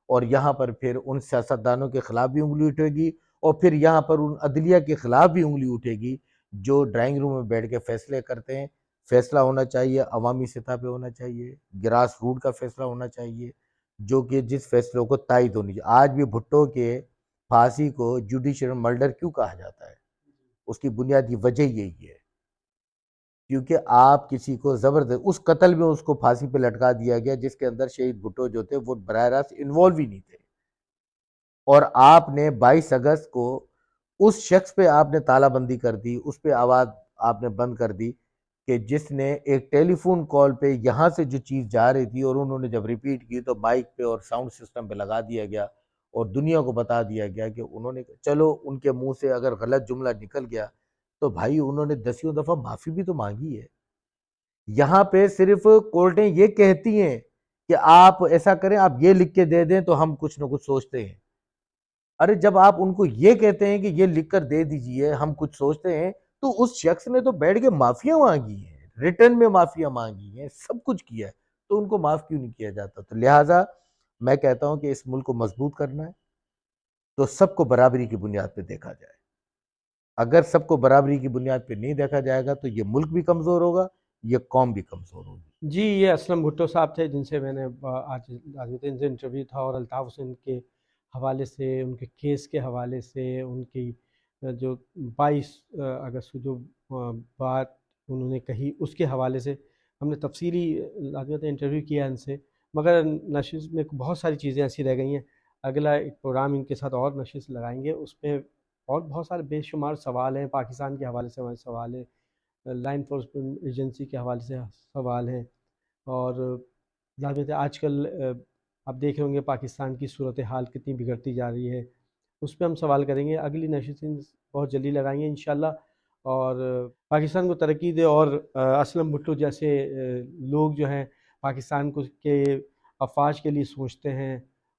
اور یہاں پر پھر ان سیاستدانوں کے خلاف بھی انگلی اٹھے گی، اور پھر یہاں پر ان عدلیہ کے خلاف بھی انگلی اٹھے گی جو ڈرائنگ روم میں بیٹھ کے فیصلے کرتے ہیں۔ فیصلہ ہونا چاہیے عوامی سطح پہ ہونا چاہیے، گراس روٹ کا فیصلہ ہونا چاہیے، جو کہ جس فیصلوں کو تائید ہونی چاہیے۔ آج بھی بھٹو کے پھانسی کو جوڈیشل مرڈر کیوں کہا جاتا ہے؟ اس کی بنیادی وجہ یہی ہے، کیونکہ آپ کسی کو زبردست، اس قتل میں اس کو پھانسی پہ لٹکا دیا گیا جس کے اندر شہید بھٹو جو تھے وہ براہ راست انوالو ہی نہیں تھے، اور آپ نے 22 اگست کو اس شخص پہ آپ نے تالا بندی کر دی، اس پہ آواز آپ نے بند کر دی کہ جس نے ایک ٹیلی فون کال پہ یہاں سے جو چیز جا رہی تھی، اور انہوں نے جب ریپیٹ کی تو مائک پہ اور ساؤنڈ سسٹم پہ لگا دیا گیا، اور دنیا کو بتا دیا گیا کہ انہوں نے، چلو ان کے منہ سے اگر غلط جملہ نکل گیا تو بھائی انہوں نے دسیوں دفعہ معافی بھی تو مانگی ہے. یہاں پہ صرف کورٹیں یہ کہتی ہیں کہ آپ ایسا کریں، آپ یہ لکھ کے دے دیں تو ہم کچھ نہ کچھ سوچتے ہیں. ارے جب آپ ان کو یہ کہتے ہیں کہ یہ لکھ کر دے دیجئے ہم کچھ سوچتے ہیں، تو اس شخص نے تو بیٹھ کے معافیاں مانگی ہیں، ریٹرن میں معافیاں مانگی ہیں، سب کچھ کیا ہے، تو ان کو معاف کیوں نہیں کیا جاتا؟ تو لہٰذا میں کہتا ہوں کہ اس ملک کو مضبوط کرنا ہے تو سب کو برابری کی بنیاد پہ دیکھا جائے. اگر سب کو برابری کی بنیاد پہ نہیں دیکھا جائے گا تو یہ ملک بھی کمزور ہوگا، یہ قوم بھی کمزور ہوگی. جی، یہ اسلم بھٹو صاحب تھے جن سے میں نے آج ان سے انٹرویو تھا، اور الطاف حسین کے حوالے سے، ان کے کیس کے حوالے سے، ان کی جو 22 اگست کو جو بات انہوں نے کہی اس کے حوالے سے ہم نے تفصیلی انٹرویو کیا ان سے، مگر نشست میں بہت ساری چیزیں ایسی رہ گئی ہیں. اگلا ایک پروگرام ان کے ساتھ اور نشست لگائیں گے، اس میں اور بہت سارے بے شمار سوال ہیں. پاکستان کے حوالے سے ہمارے سوال ہیں، لا انفورسمنٹ ایجنسی کے حوالے سے سوال ہیں، اور لازمت آج کل آپ دیکھ رہے ہوں گے پاکستان کی صورتحال کتنی بگڑتی جا رہی ہے، اس پہ ہم سوال کریں گے. اگلی نشستیں بہت جلدی لگائیں گے انشاءاللہ، اور پاکستان کو ترقی دے. اور اسلم بھٹو جیسے لوگ جو ہیں پاکستان کو کے افواج کے لیے سوچتے ہیں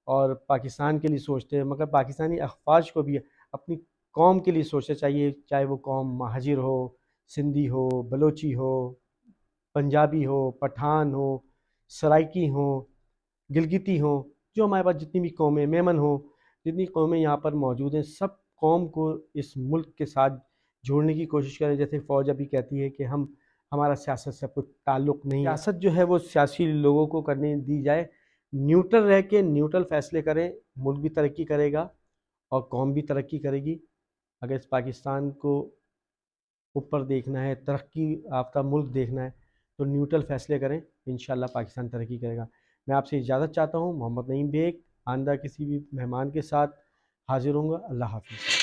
اور پاکستان کے لیے سوچتے ہیں، مگر پاکستانی افواج کو بھی اپنی قوم کے لیے سوچنا چاہیے، چاہے وہ قوم مہاجر ہو، سندھی ہو، بلوچی ہو، پنجابی ہو، پٹھان ہو، سرائکی ہوں، گلگتی ہوں، جو ہمارے پاس جتنی بھی قومیں، میمن ہوں، جتنی قومیں یہاں پر موجود ہیں، سب قوم کو اس ملک کے ساتھ جوڑنے کی کوشش کریں. جیسے فوج ابھی کہتی ہے کہ ہمارا سیاست سے کوئی تعلق نہیں، سیاست جو ہے وہ سیاسی لوگوں کو کرنے دی جائے، نیوٹرل رہ کے نیوٹرل فیصلے کریں، ملک بھی ترقی کرے گا اور قوم بھی ترقی کرے گی. اگر اس پاکستان کو اوپر دیکھنا ہے، ترقی یافتہ ملک دیکھنا ہے، تو نیوٹرل فیصلے کریں، انشاءاللہ پاکستان ترقی کرے گا. میں آپ سے اجازت چاہتا ہوں. محمد نعیم بیگ آئندہ کسی بھی مہمان کے ساتھ حاضر ہوں گا. اللہ حافظ.